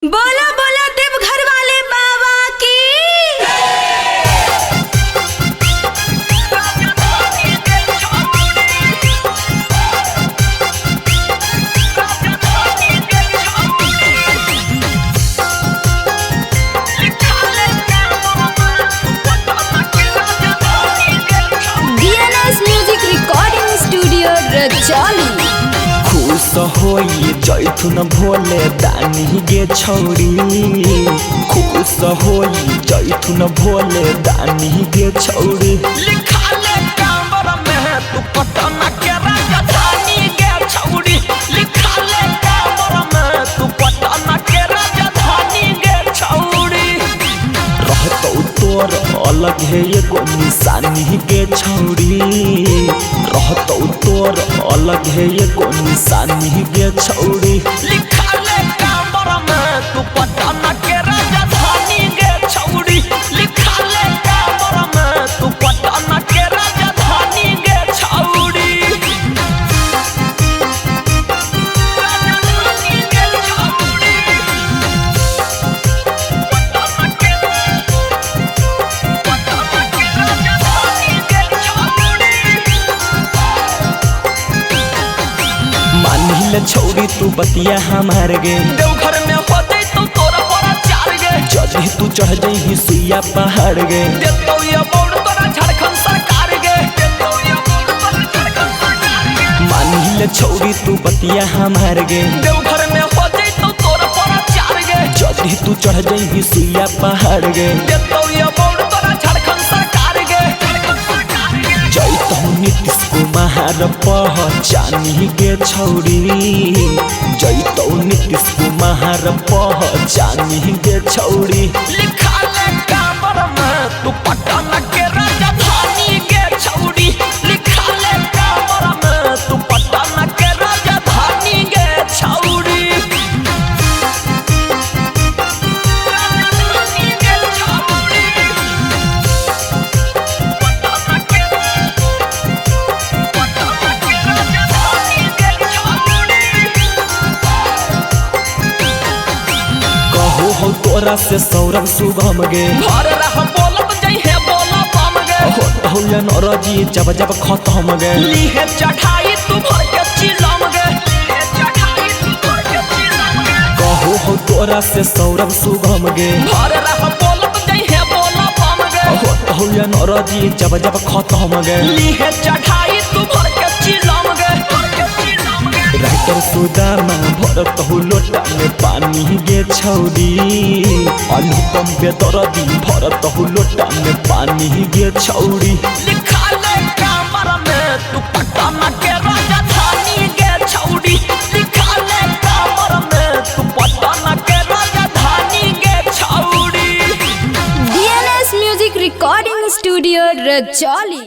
बोला बोला देवघर वाले बाबा की। DNS music recording studio Rajauli. खुश होई जैथुन भोले दानी गे छौरी, खुश होई जैथुन भोले दानी गे छौरी। लिखाले कांवर में तू पटन के राजधानी गे छौरी, लिखाले कांवर में तू पटन के राजधानी गे छौरी। रहतौ तोर अलग है एगो निशानी गे छौरी, रहतौ तोर अलग है एगो निशानी गे छौरी। लिखाले कांवर में तू पटन के राजधानी गे छौरी, लिखाले कांवर में तू पटन के राजधानी गे छौरी। राजधानी गे छौरी, पटन के राजधानी गे छौरी। मानिल छौरी तू बतिया हमार गे, देवघर में होते तो तोरा पर चार गे। जल्दी तू चढ़ जइही सुइया पहाड़ गे, देतौ ये बोर्ड तोरा झारखंड सरकार गे, देतौ ये बोर्ड तोरा झारखंड सरकार गे। मानिल छौरी तू बतिया हमार गे, देवघर में होते तो तोरा पर चार गे। जल्दी तू चढ़ जइही सुइया पहाड़ गे, देतौ ये बोर्ड तोरा झारखंड सरकार गे। जैतौ नीतीश कुमार पहचानी गे छौरी, जैतौ नीतीश कुमार पहचानी गे छौरी। लिखाले कांवर में तू पटन के राजधानी गे छौरी, लिखाले कांवर में तू पटन के राजधानी गे छौरी। राजधानी गे छौरी, पटन के कहो हो तोरा से सौरभ शुभम गे, घर रह बोलत जइहे बोला बम गे। हो या नरजी जब जब खत्म गे, लीहे चढ़ाई तू भर के चिलम गे, लीहे चढ़ाई तू भर के चिलम गे। कहो हो तोरा से सौरभ शुभम गे, घर रह बोलत जइहे बोला बम गे। हो या नरजी जब जब खत्म गे, लीहे चढ़ाई तू भर के चिलम गे, भर के चिलम गे। राइटर सुदामा भरत हो लोटा में पानी गे छौरी, अनुपम बेदर्दी भरत हो लोटा में पानी गे छौरी। लिखाले कांवर में तू पटन के राजधानी गे छौरी, लिखाले कांवर में तू पटन के राजधानी गे छौरी। DNS music recording studio Rajauli.